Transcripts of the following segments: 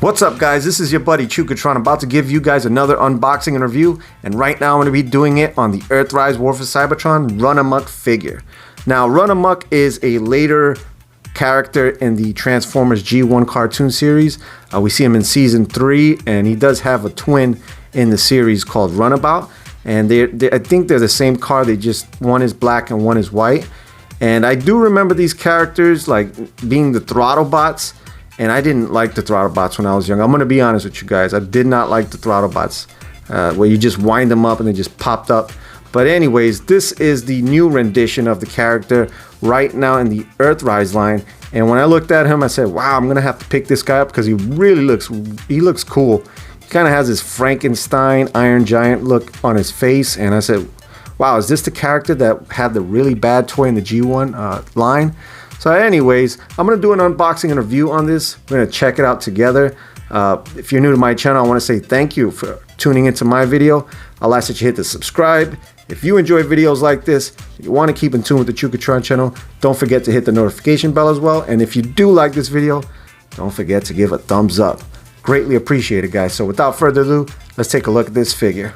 What's up guys, this is your buddy Cybertron, about to give you guys another unboxing and review, and right now I'm going to be doing it on the Earthrise War for Cybertron Runamuck figure. Now Runamuck is a later character in the Transformers G1 cartoon series. We see him in season 3, and he does have a twin in the series called Runabout, and I think they're the same car, they just, one is black and one is white. And I do remember these characters like being the throttle bots. And I didn't like the throttle bots when I was young. I'm gonna be honest with you guys. I did not like the throttle bots where you just wind them up and they just popped up. But anyways, this is the new rendition of the character right now in the Earthrise line. And when I looked at him, I said, wow, I'm gonna have to pick this guy up because he really looks cool. He kind of has this Frankenstein Iron Giant look on his face. And I said, wow, is this the character that had the really bad toy in the G1 line? So anyways, I'm going to do an unboxing and review on this. We're going to check it out together. If you're new to my channel, I want to say thank you for tuning into my video. I'll ask that you hit the subscribe. If you enjoy videos like this, you want to keep in tune with the Cybertron channel, don't forget to hit the notification bell as well. And if you do like this video, don't forget to give a thumbs up. Greatly appreciated, guys. So without further ado, let's take a look at this figure.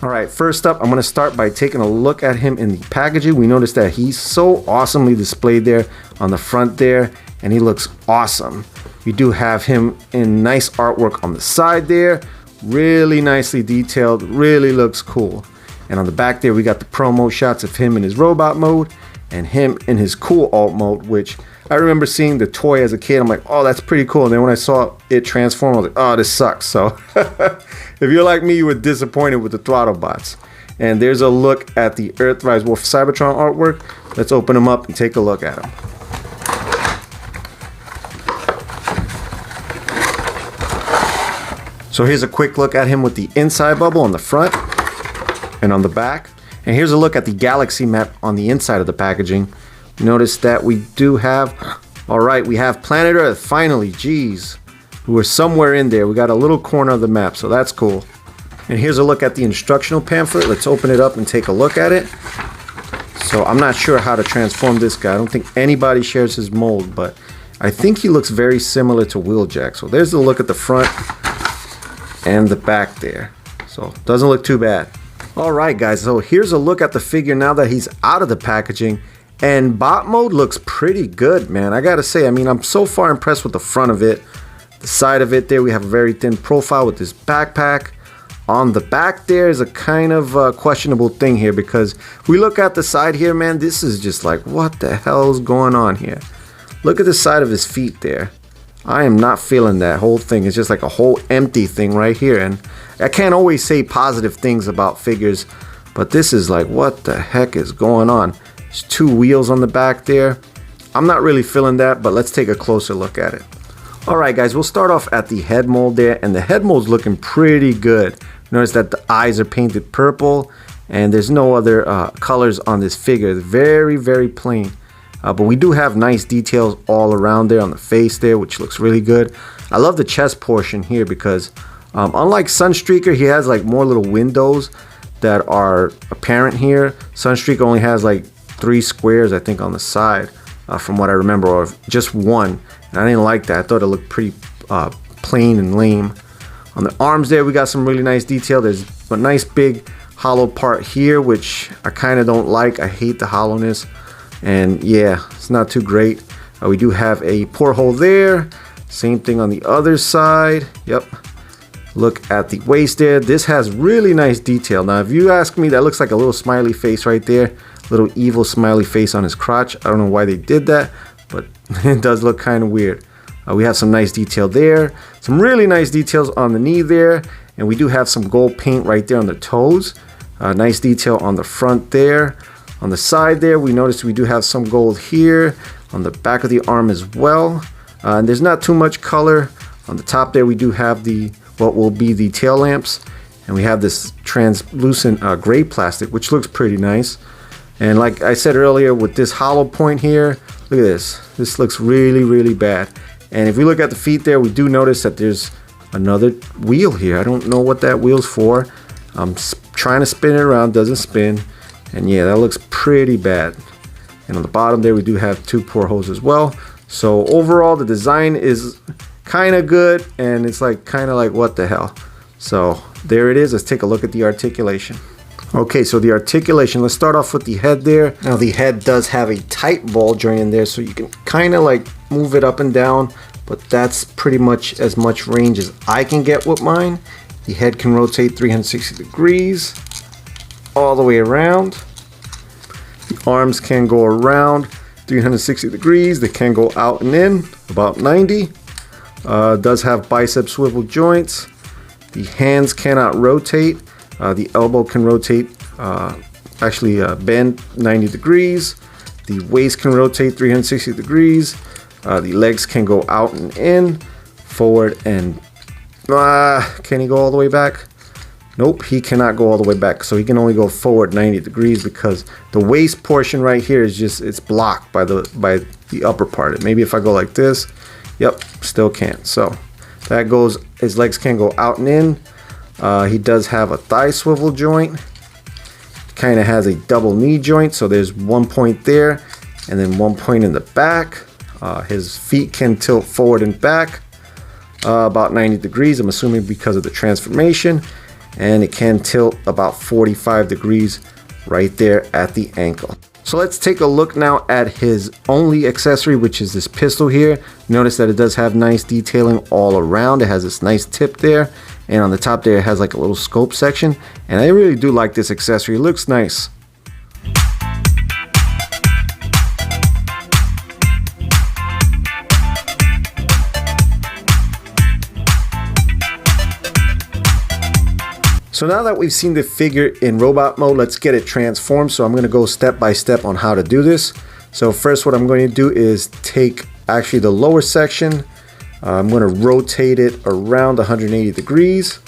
Alright, first up, I'm going to start by taking a look at him in the packaging. We notice that he's so awesomely displayed there on the front there, and he looks awesome. We do have him in nice artwork on the side there, really nicely detailed, really looks cool. And on the back there, we got the promo shots of him in his robot mode and him in his cool alt mode, which I remember seeing the toy as a kid. I'm like, oh, that's pretty cool. And then when I saw it transform, I was like, oh, this sucks. So if you're like me, you were disappointed with the throttle bots. And there's a look at the Earthrise War for Cybertron artwork. Let's open them up and take a look at them. So here's a quick look at him with the inside bubble on the front and on the back. And here's a look at the galaxy map on the inside of the packaging. Notice that we do have, alright, we have planet Earth, finally, geez. We were somewhere in there. We got a little corner of the map, so that's cool. And here's a look at the instructional pamphlet. Let's open it up and take a look at it. So I'm not sure how to transform this guy. I don't think anybody shares his mold, but I think he looks very similar to Wheeljack. So there's a look at the front and the back there. So doesn't look too bad. Alright guys, so here's a look at the figure now that he's out of the packaging. And bot mode looks pretty good, man. I gotta say, I mean, I'm so far impressed with the front of it. The side of it there, we have a very thin profile with this backpack. On the back there is a kind of questionable thing here, because if we look at the side here, man, this is just like, what the hell is going on here? Look at the side of his feet there. I am not feeling that whole thing. It's just like a whole empty thing right here. And I can't always say positive things about figures, but this is like, what the heck is going on? There's two wheels on the back there. I'm not really feeling that, but let's take a closer look at it. Alright guys, we'll start off at the head mold there, and the head mold's looking pretty good. Notice that the eyes are painted purple, and there's no other colors on this figure. It's very, very plain. But we do have nice details all around there on the face there, which looks really good. I love the chest portion here because unlike Sunstreaker, he has like more little windows that are apparent here. Sunstreaker only has like 3 squares, I think, on the side, from what I remember, or just one. And I didn't like that. I thought it looked pretty plain and lame. On the arms there, we got some really nice detail. There's a nice big hollow part here, which I kind of don't like. I hate the hollowness. And yeah, it's not too great. We do have a porthole there. Same thing on the other side. Yep. Look at the waist there. This has really nice detail. Now, if you ask me, that looks like a little smiley face right there. Little evil smiley face on his crotch. I don't know why they did that, but it does look kind of weird. We have some nice detail there. Some really nice details on the knee there. And we do have some gold paint right there on the toes. Nice detail on the front there. On the side there, we notice we do have some gold here. On the back of the arm as well. And there's not too much color. On the top there, we do have the what will be the tail lamps. And we have this translucent gray plastic, which looks pretty nice. And like I said earlier, with this hollow point here, look at this. This looks really, really bad. And if we look at the feet there, we do notice that there's another wheel here. I don't know what that wheel's for. I'm trying to spin it around, doesn't spin. And yeah, that looks pretty bad. And on the bottom there, we do have 2 portholes as well. So overall, the design is kind of good, and it's like kind of like what the hell. So there it is. Let's take a look at the articulation. Okay, so the articulation, let's start off with the head there. Now the head does have a tight ball joint in there, so you can kind of like move it up and down, but that's pretty much as much range as I can get with mine. The head can rotate 360 degrees all the way around. The arms can go around 360 degrees. They can go out and in about 90. Does have bicep swivel joints. The hands cannot rotate. The elbow can rotate, bend 90 degrees. The waist can rotate 360 degrees. The legs can go out and in, forward and, can he go all the way back? Nope, he cannot go all the way back. So he can only go forward 90 degrees because the waist portion right here is just, it's blocked by the upper part. Maybe if I go like this, yep, still can't. So that goes, his legs can go out and in. He does have a thigh swivel joint. Kind of has a double knee joint, so there's one point there and then one point in the back. His feet can tilt forward and back about 90 degrees, I'm assuming because of the transformation, and it can tilt about 45 degrees right there at the ankle. So let's take a look now at his only accessory, which is this pistol here. Notice that it does have nice detailing all around. It has this nice tip there, and on the top there it has like a little scope section, and I really do like this accessory. It looks nice. So now that we've seen the figure in robot mode, let's get it transformed. So I'm going to go step by step on how to do this. So first what I'm going to do is take actually the lower section. I'm going to rotate it around 180 degrees.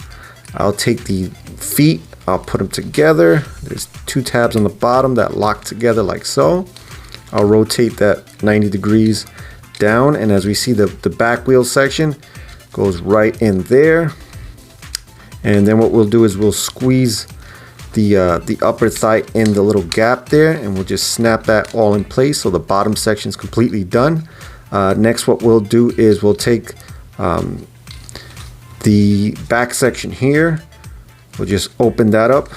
I'll take the feet, I'll put them together. There's two tabs on the bottom that lock together like so. I'll rotate that 90 degrees down, and as we see the back wheel section goes right in there. And then what we'll do is we'll squeeze the upper thigh in the little gap there, and we'll just snap that all in place so the bottom section is completely done. Next what we'll do is we'll take the back section here. We'll just open that up.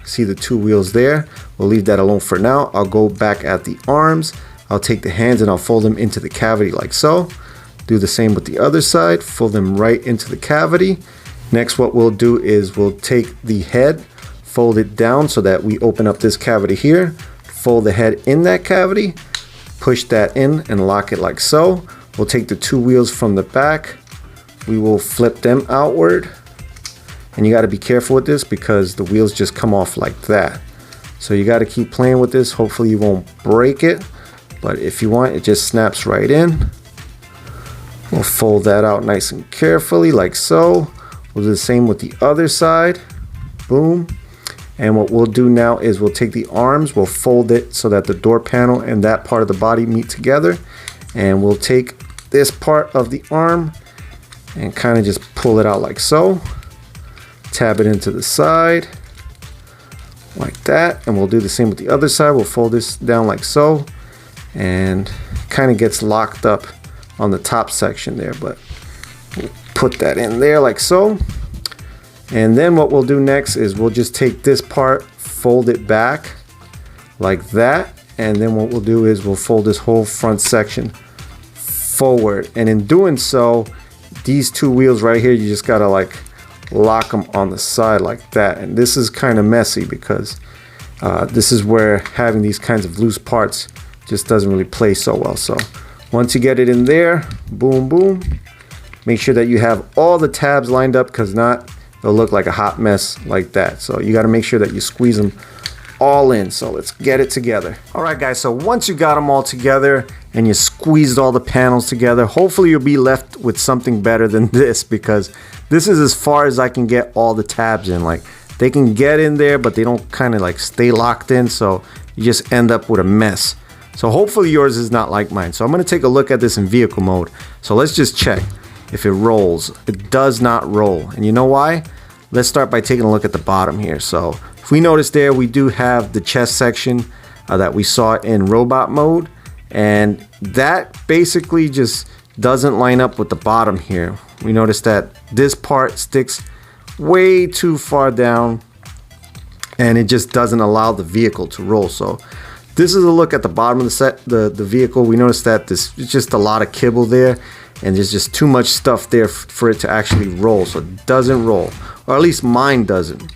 See the two wheels there. We'll leave that alone for now. I'll go back at the arms. I'll take the hands and I'll fold them into the cavity like so. Do the same with the other side. Fold them right into the cavity. Next what we'll do is we'll take the head, fold it down so that we open up this cavity here, fold the head in that cavity, push that in and lock it like so. We'll take the two wheels from the back, we will flip them outward, and you got to be careful with this because the wheels just come off like that. So you got to keep playing with this. Hopefully you won't break it, but if you want, it just snaps right in. We'll fold that out nice and carefully like so. We'll do the same with the other side. Boom. And what we'll do now is we'll take the arms, we'll fold it so that the door panel and that part of the body meet together. And we'll take this part of the arm and kind of just pull it out like so. Tab it into the side like that. And we'll do the same with the other side. We'll fold this down like so. And kind of gets locked up on the top section there, but we'll put that in there like so. And then what we'll do next is we'll just take this part, fold it back like that, and then what we'll do is we'll fold this whole front section forward. And in doing so, these two wheels right here, you just gotta like lock them on the side like that. And this is kind of messy because this is where having these kinds of loose parts just doesn't really play so well. So once you get it in there, boom, boom. Make sure that you have all the tabs lined up, because not, it'll look like a hot mess like that. So you got to make sure that you squeeze them all in. So let's get it together. All right, guys. So once you got them all together and you squeezed all the panels together, hopefully you'll be left with something better than this, because this is as far as I can get all the tabs in. Like, they can get in there, but they don't kind of like stay locked in. So you just end up with a mess. So hopefully yours is not like mine. So I'm going to take a look at this in vehicle mode. So let's just check if it rolls. It does not roll. And you know why? Let's start by taking a look at the bottom here. So if we notice there, we do have the chest section that we saw in robot mode. And that basically just doesn't line up with the bottom here. We notice that this part sticks way too far down and it just doesn't allow the vehicle to roll. So this is a look at the bottom of the vehicle. We notice that this is just a lot of kibble there and there's just too much stuff there for it to actually roll. So it doesn't roll, or at least mine doesn't.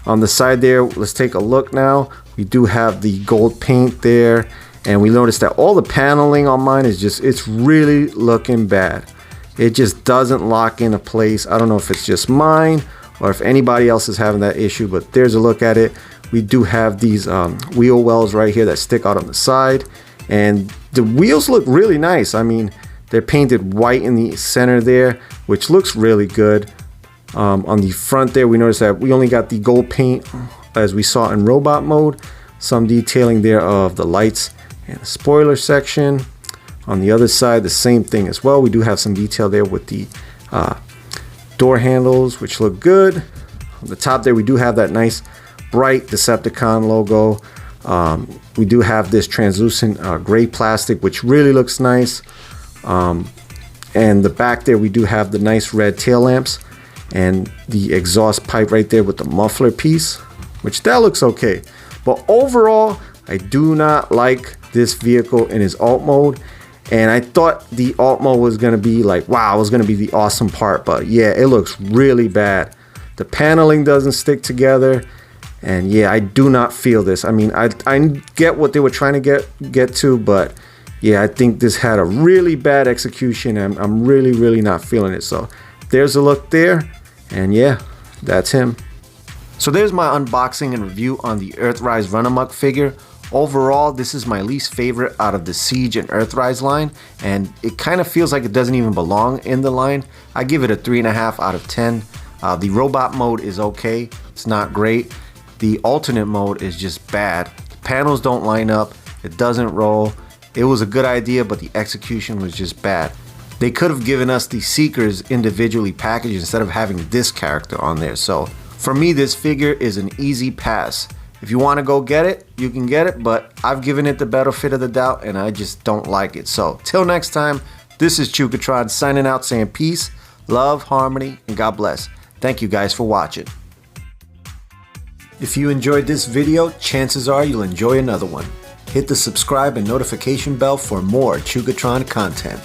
On the side there, let's take a look now. We do have the gold paint there, and we notice that all the paneling on mine is just, it's really looking bad. It just doesn't lock into place. I don't know if it's just mine or if anybody else is having that issue, but there's a look at it. We do have these wheel wells right here that stick out on the side, and the wheels look really nice. I mean, they're painted white in the center there, which looks really good. On the front there, we notice that we only got the gold paint as we saw in robot mode. Some detailing there of the lights and the spoiler section. On the other side, the same thing as well. We do have some detail there with the door handles, which look good. On the top there, we do have that nice bright Decepticon logo. We do have this translucent gray plastic, which really looks nice. And the back there, we do have the nice red tail lamps and the exhaust pipe right there with the muffler piece, which that looks okay. But overall, I do not like this vehicle in his alt mode. And I thought the alt mode was going to be like, wow, it was going to be the awesome part. But yeah, it looks really bad. The paneling doesn't stick together. And yeah, I do not feel this. I mean, I get what they were trying to get to, but yeah, I think this had a really bad execution. And I'm really not feeling it. So there's a look there. And yeah, that's him. So there's my unboxing and review on the Earthrise Runamuck figure. Overall, this is my least favorite out of the Siege and Earthrise line, and it kind of feels like it doesn't even belong in the line. I give it a 3.5 out of 10. The robot mode is okay. It's not great. The alternate mode is just bad. The panels don't line up. It doesn't roll. It was a good idea, but the execution was just bad. They could have given us the Seekers individually packaged instead of having this character on there. So for me, this figure is an easy pass. If you want to go get it, you can get it, but I've given it the benefit of the doubt and I just don't like it. So till next time, this is Chukatron signing out saying peace, love, harmony, and God bless. Thank you guys for watching. If you enjoyed this video, chances are you'll enjoy another one. Hit the subscribe and notification bell for more Chukatron content.